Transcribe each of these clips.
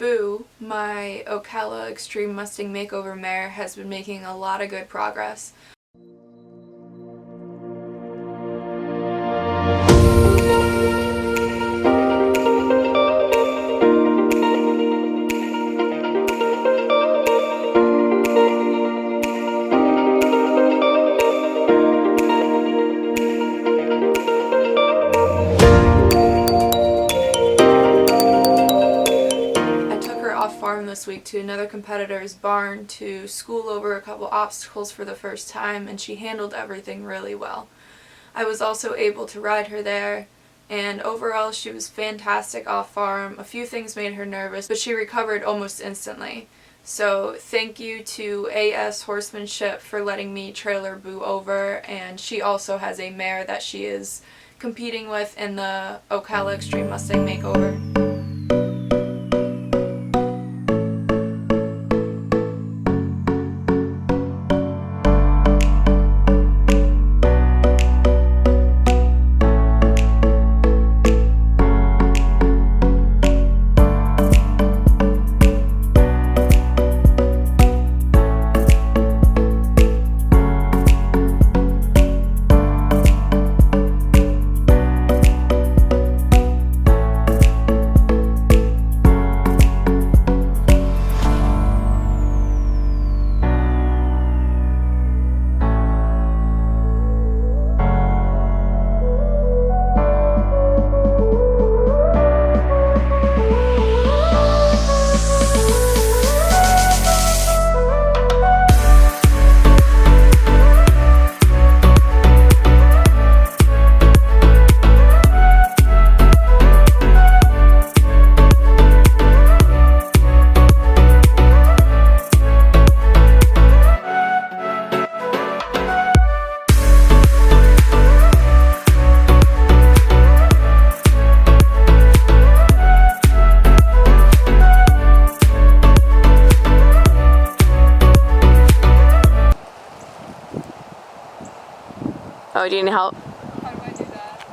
Boo, my Ocala Extreme Mustang Makeover mare, has been making a lot of good progress. Farm this week to another competitor's barn to school over a couple obstacles for the first time, and she handled everything really well. I was also able to ride her there, and overall she was fantastic off farm. A few things made her nervous, but she recovered almost instantly. So thank you to AS Horsemanship for letting me trailer Boo over, and she also has a mare that she is competing with in the Ocala Extreme Mustang Makeover. Oh, do you need help? How do I do that?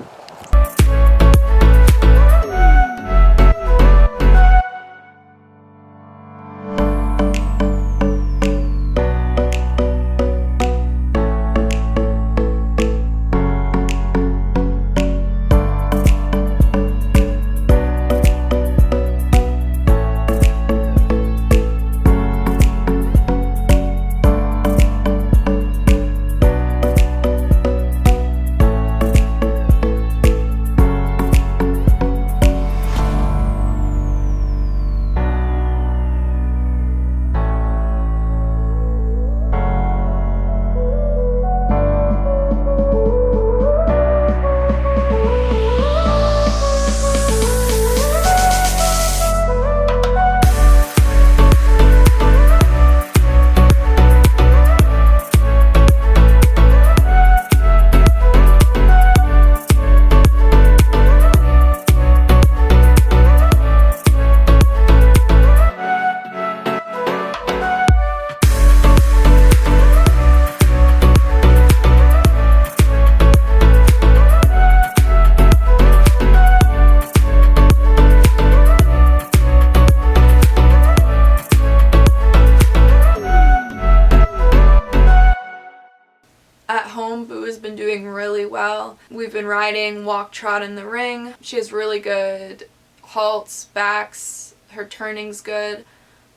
At home, Boo has been doing really well. We've been riding walk trot in the ring. She has really good halts, backs, her turning's good.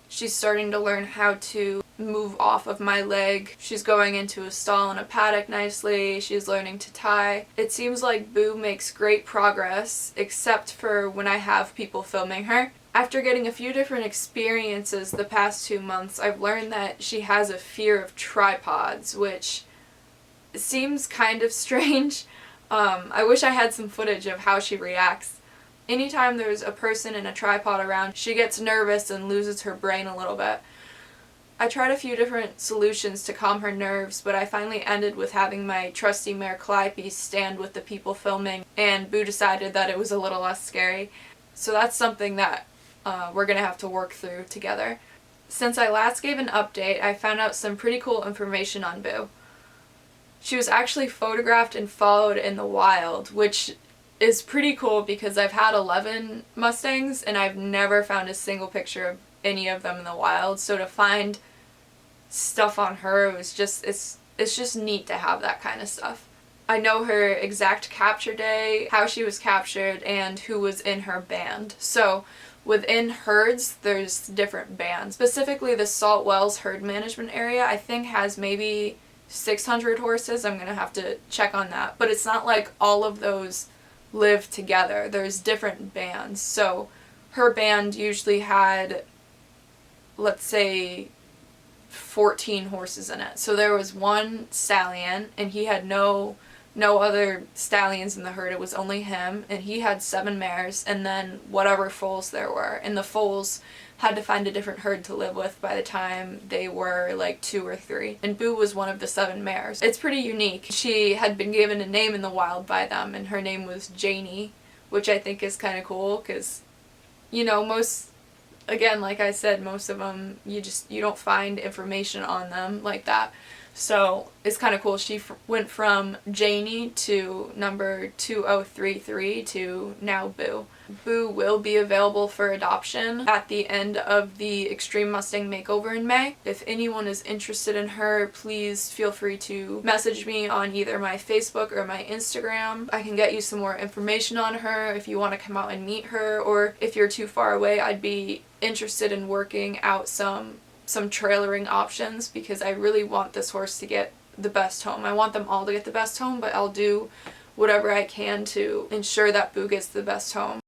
She's starting to learn how to move off of my leg. She's going into a stall in a paddock nicely. She's learning to tie. It seems like Boo makes great progress, except for when I have people filming her. After getting a few different experiences the past 2 months, I've learned that she has a fear of tripods, which seems kind of strange. I wish I had some footage of how she reacts. Anytime there's a person in a tripod around, she gets nervous and loses her brain a little bit. I tried a few different solutions to calm her nerves, but I finally ended with having my trusty mare Calliope stand with the people filming, and Boo decided that it was a little less scary. So that's something that we're gonna have to work through together. Since I last gave an update, I found out some pretty cool information on Boo. She was actually photographed and followed in the wild, which is pretty cool because I've had 11 Mustangs and I've never found a single picture of any of them in the wild. So to find stuff on her, it was just, it's just neat to have that kind of stuff. I know her exact capture day, how she was captured, and who was in her band. So within herds, there's different bands. Specifically, the Salt Wells herd management area, I think, has maybe 600 horses. I'm gonna have to check on that. But it's not like all of those live together. There's different bands. So her band usually had, let's say, 14 horses in it. So there was one stallion, and he had no other stallions in the herd. It was only him, and he had 7 mares, and then whatever foals there were. And the foals had to find a different herd to live with by the time they were like 2 or 3. And Boo was one of the 7 mares. It's pretty unique. She had been given a name in the wild by them, and her name was Janie, which I think is kind of cool because, you know, again, like I said, most of them, you don't find information on them like that. So it's kind of cool. She went from Janie to number 2033 to now Boo. Boo will be available for adoption at the end of the Extreme Mustang Makeover in May. If anyone is interested in her, please feel free to message me on either my Facebook or my Instagram. I can get you some more information on her if you want to come out and meet her, or if you're too far away, I'd be interested in working out some trailering options because I really want this horse to get the best home. I want them all to get the best home, but I'll do whatever I can to ensure that Boo gets the best home.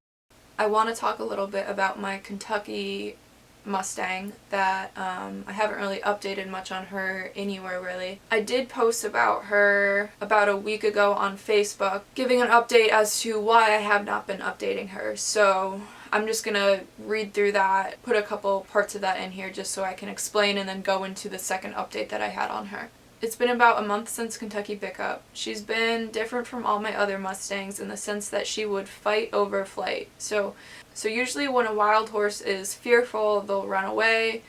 I want to talk a little bit about my Kentucky Mustang that I haven't really updated much on her anywhere really. I did post about her about a week ago on Facebook, giving an update as to why I have not been updating her. So I'm just gonna read through that, put a couple parts of that in here just so I can explain and then go into the second update that I had on her. It's been about a month since Kentucky pickup. She's been different from all my other Mustangs in the sense that she would fight over flight. So usually when a wild horse is fearful, they'll run away.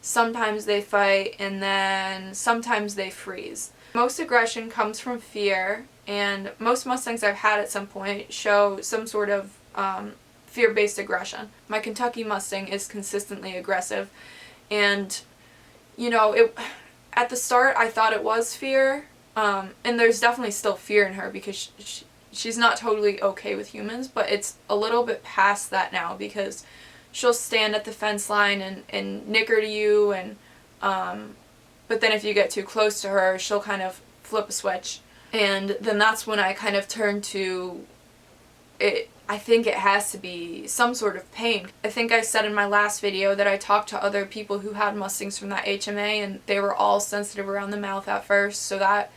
Sometimes they fight, and then sometimes they freeze. Most aggression comes from fear, and most Mustangs I've had at some point show some sort of fear-based aggression. My Kentucky Mustang is consistently aggressive, and you know, at the start I thought it was fear, and there's definitely still fear in her because she's not totally okay with humans, but it's a little bit past that now because she'll stand at the fence line and nicker to you, and but then if you get too close to her, she'll kind of flip a switch, and then that's when I kind of turn to it. I think it has to be some sort of pain. I think I said in my last video that I talked to other people who had Mustangs from that HMA, and they were all sensitive around the mouth at first, so that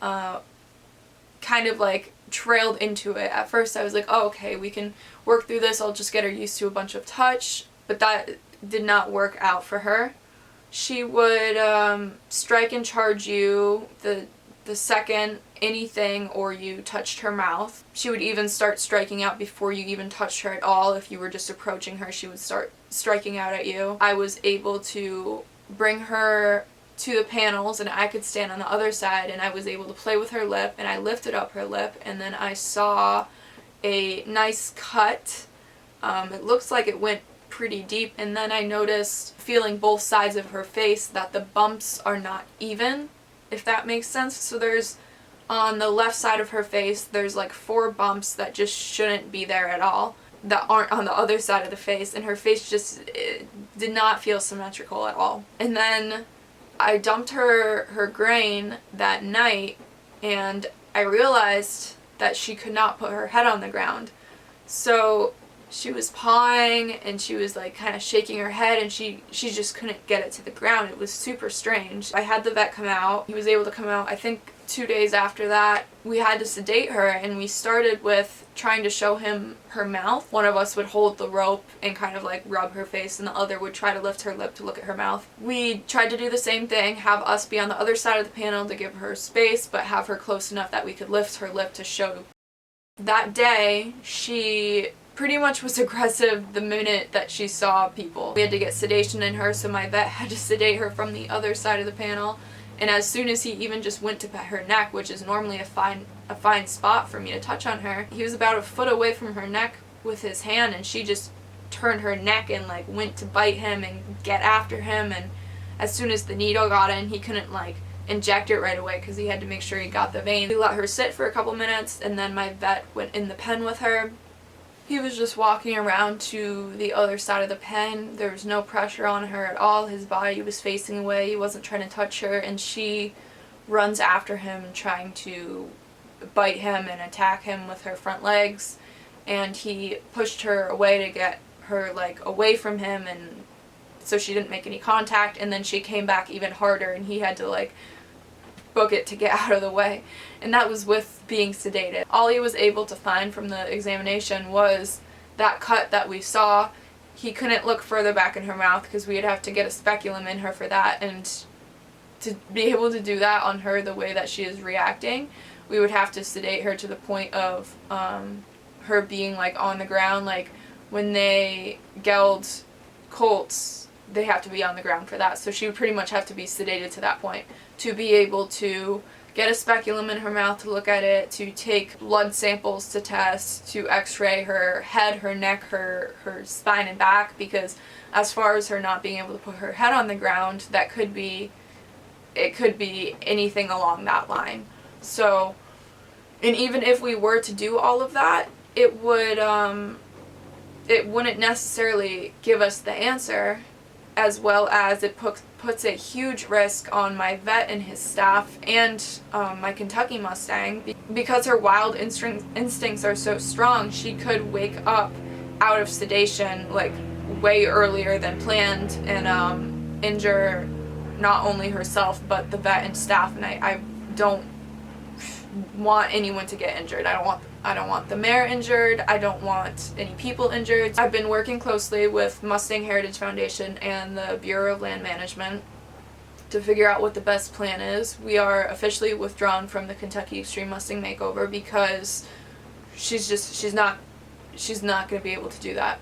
kind of like trailed into it. At first I was like, oh, okay, we can work through this, I'll just get her used to a bunch of touch, but that did not work out for her. She would strike and charge you the second anything or you touched her mouth. She would even start striking out before you even touched her at all. If you were just approaching her, she would start striking out at you. I was able to bring her to the panels and I could stand on the other side, and I was able to play with her lip, and I lifted up her lip, and then I saw a nice cut. It looks like it went pretty deep, and then I noticed, feeling both sides of her face, that the bumps are not even, if that makes sense. So there's, on the left side of her face, there's like 4 bumps that just shouldn't be there at all, that aren't on the other side of the face, and her face just did not feel symmetrical at all. And then I dumped her grain that night, and I realized that she could not put her head on the ground. So she was pawing and she was like kind of shaking her head, and she just couldn't get it to the ground. It was super strange. I had the vet come out. He was able to come out, I think 2 days after that. We had to sedate her, and we started with trying to show him her mouth. One of us would hold the rope and kind of like rub her face, and the other would try to lift her lip to look at her mouth. We tried to do the same thing, have us be on the other side of the panel to give her space, but have her close enough that we could lift her lip to show. That day, she pretty much was aggressive the minute that she saw people. We had to get sedation in her, so my vet had to sedate her from the other side of the panel. And as soon as he even just went to pet her neck, which is normally a a fine spot for me to touch on her. He was about a foot away from her neck with his hand, and she just turned her neck and like went to bite him and get after him, and as soon as the needle got in, he couldn't like inject it right away because he had to make sure he got the vein. We let her sit for a couple minutes, and then my vet went in the pen with her. He was just walking around to the other side of the pen. There was no pressure on her at all. His body was facing away. He wasn't trying to touch her, and she runs after him trying to bite him and attack him with her front legs, and he pushed her away to get her like away from him, and so she didn't make any contact, and then she came back even harder, and he had to like book it to get out of the way, and that was with being sedated. All he was able to find from the examination was that cut that we saw. He couldn't look further back in her mouth because we'd have to get a speculum in her for that, and to be able to do that on her the way that she is reacting, we would have to sedate her to the point of her being like on the ground. Like when they geld colts, they have to be on the ground for that, so she would pretty much have to be sedated to that point to be able to get a speculum in her mouth to look at it, to take blood samples to test, to x-ray her head, her neck, her spine and back, because as far as her not being able to put her head on the ground, it could be anything along that line. So, and even if we were to do all of that, it wouldn't necessarily give us the answer, as well as it puts a huge risk on my vet and his staff and my Kentucky Mustang. Because her wild instincts are so strong, she could wake up out of sedation like way earlier than planned and injure not only herself but the vet and staff, and I don't want anyone to get injured. I don't want the mare injured. I don't want any people injured. I've been working closely with Mustang Heritage Foundation and the Bureau of Land Management to figure out what the best plan is. We are officially withdrawn from the Kentucky Extreme Mustang Makeover because she's not going to be able to do that.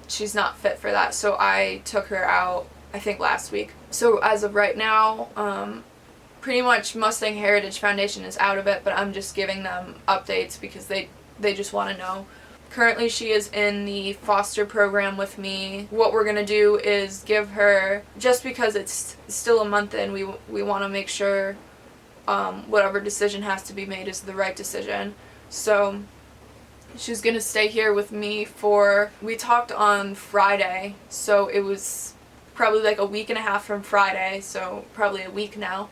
She's not fit for that. So I took her out, I think last week. So as of right now, pretty much Mustang Heritage Foundation is out of it, but I'm just giving them updates because they just want to know. Currently she is in the foster program with me. What we're going to do is give her, just because it's still a month in, we want to make sure whatever decision has to be made is the right decision. So she's going to stay here with me we talked on Friday, so it was probably like a week and a half from Friday, so probably a week now,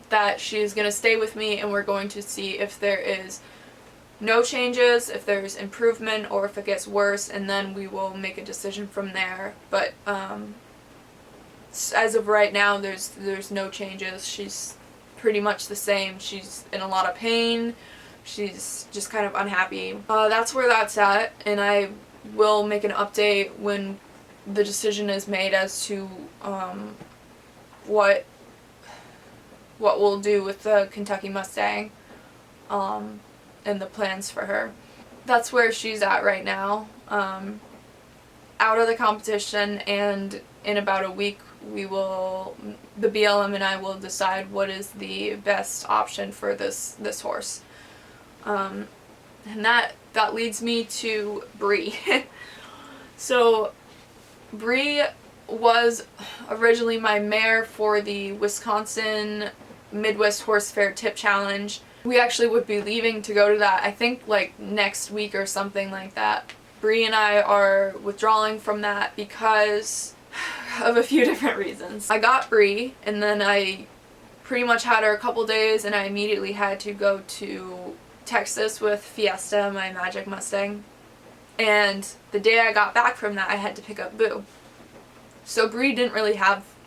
that she's going to stay with me, and we're going to see if there is no changes, if there's improvement, or if it gets worse, and then we will make a decision from there. But as of right now, there's no changes. She's pretty much the same. She's in a lot of pain. She's just kind of unhappy. That's where that's at, and I will make an update when the decision is made as to what we'll do with the Kentucky Mustang and the plans for her. That's where she's at right now. Out of the competition, and in about a week the BLM and I will decide what is the best option for this horse. And that leads me to Brie. So Brie was originally my mare for the Wisconsin Midwest Horse Fair Tip Challenge. We actually would be leaving to go to that, I think like next week or something like that. Brie and I are withdrawing from that because of a few different reasons. I got Brie, and then I pretty much had her a couple days, and I immediately had to go to Texas with Fiesta, my Magic Mustang. And the day I got back from that, I had to pick up Boo. So Brie didn't really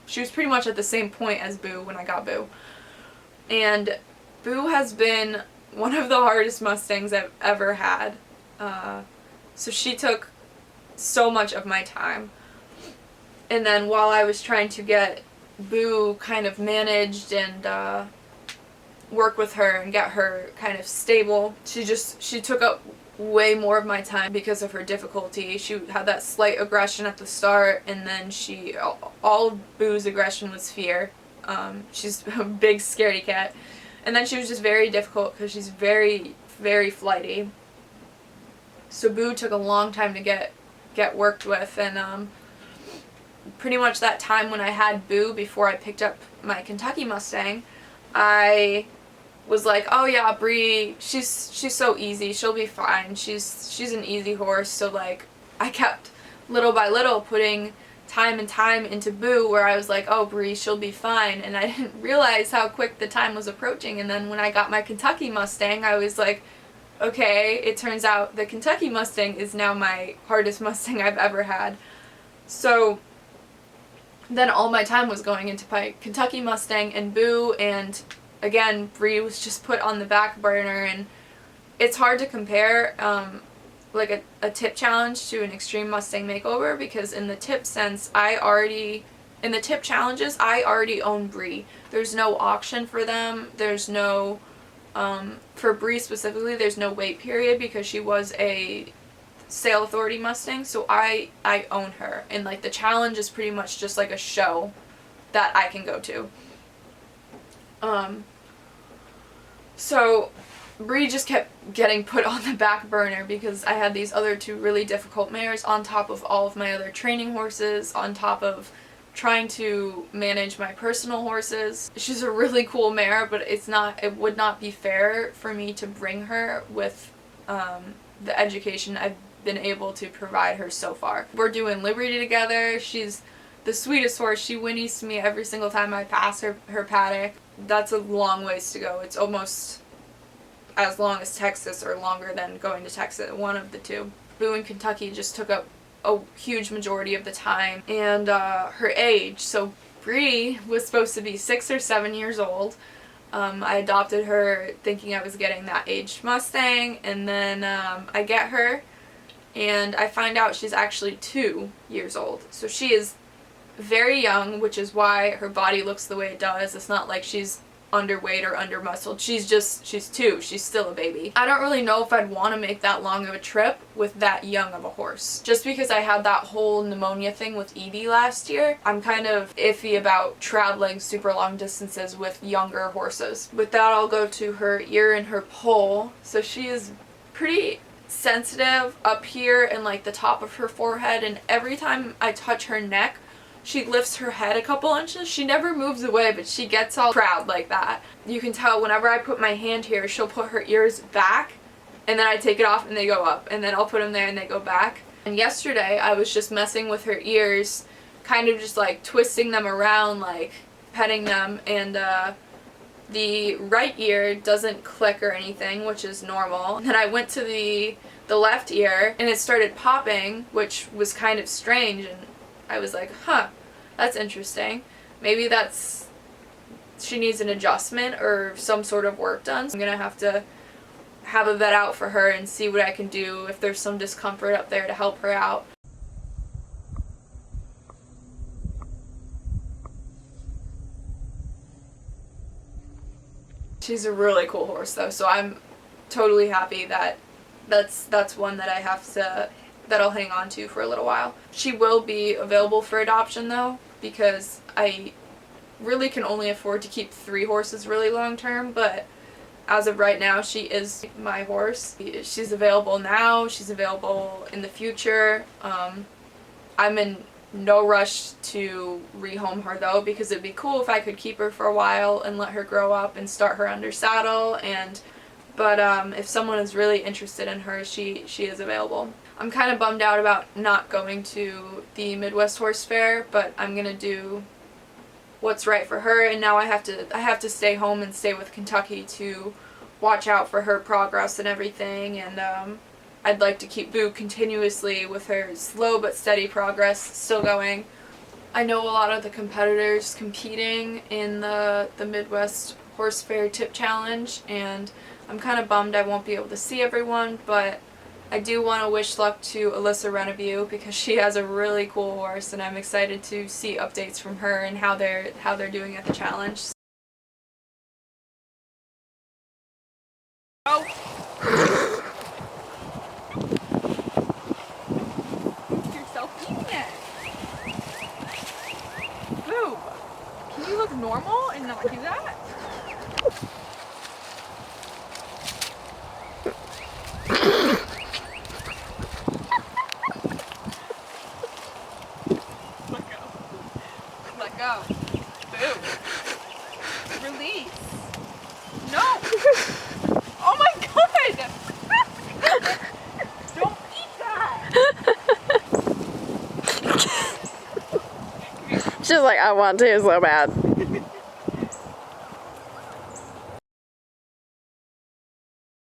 she was pretty much at the same point as Boo when I got Boo. And Boo has been one of the hardest Mustangs I've ever had. So she took so much of my time. And then while I was trying to get Boo kind of managed and work with her and get her kind of stable, she took up way more of my time because of her difficulty. She had that slight aggression at the start, and then all of Boo's aggression was fear. She's a big scaredy cat. And then she was just very difficult because she's very, very flighty. So Boo took a long time to get worked with, and pretty much that time when I had Boo before I picked up my Kentucky Mustang, I was like, oh yeah, Brie, she's so easy, she'll be fine, she's an easy horse. So like I kept little by little putting time and time into Boo, where I was like, oh, Brie, she'll be fine, and I didn't realize how quick the time was approaching. And then when I got my Kentucky Mustang, I was like, okay, it turns out the Kentucky Mustang is now my hardest Mustang I've ever had. So then all my time was going into my Kentucky Mustang and Boo, and again, Brie was just put on the back burner. And it's hard to compare like a tip challenge to an Extreme Mustang Makeover, because in the tip sense, in the tip challenges, I already own Brie. There's no auction for them. There's no, for Brie specifically, there's no wait period because she was a sale authority Mustang, so I own her. And like the challenge is pretty much just like a show that I can go to. So Brie just kept getting put on the back burner because I had these other two really difficult mares on top of all of my other training horses, on top of trying to manage my personal horses. She's a really cool mare, but it would not be fair for me to bring her with the education I've been able to provide her so far. We're doing Liberty together. She's the sweetest horse. She whinnies to me every single time I pass her paddock. That's a long ways to go. It's almost as long as Texas, or longer than going to Texas, one of the two. Boo in Kentucky just took up a huge majority of the time, and her age. So Brie was supposed to be 6 or 7 years old. I adopted her thinking I was getting that aged Mustang, and then I get her, and I find out she's actually 2 years old. So she is very young, which is why her body looks the way it does. It's not like she's underweight or under-muscled. She's 2. She's still a baby. I don't really know if I'd want to make that long of a trip with that young of a horse. Just because I had that whole pneumonia thing with Edie last year, I'm kind of iffy about traveling super long distances with younger horses. With that, I'll go to her ear and her poll. So she is pretty sensitive up here and like the top of her forehead, and every time I touch her neck, she lifts her head a couple inches. She never moves away, but she gets all proud like that. You can tell whenever I put my hand here, she'll put her ears back, and then I take it off and they go up, and then I'll put them there and they go back. And yesterday I was just messing with her ears, kind of just like twisting them around, like petting them, and the right ear doesn't click or anything, which is normal. And then I went to the left ear and it started popping, which was kind of strange, and I was like, huh, that's interesting. Maybe she needs an adjustment or some sort of work done. So I'm gonna have to have a vet out for her and see what I can do if there's some discomfort up there to help her out. She's a really cool horse though, so I'm totally happy that that's one that I'll hang on to for a little while. She will be available for adoption though, because I really can only afford to keep 3 horses really long term, but as of right now, she is my horse. She's available now, she's available in the future. I'm in no rush to rehome her though, because it'd be cool if I could keep her for a while and let her grow up and start her under saddle, but if someone is really interested in her, she is available. I'm kind of bummed out about not going to the Midwest Horse Fair, but I'm gonna do what's right for her, and now I have to stay home and stay with Kentucky to watch out for her progress and everything, and I'd like to keep Boo continuously with her slow but steady progress still going. I know a lot of the competitors competing in the Midwest Horse Fair Tip Challenge, and I'm kind of bummed I won't be able to see everyone, but I do want to wish luck to Alyssa Renevue because she has a really cool horse, and I'm excited to see updates from her and how they're doing at the challenge. Oh. Yourself eating it. Boo, can you look normal and not do that? Go. Boo. Release. No. Oh my god. Don't eat that. She's like, I want to so bad.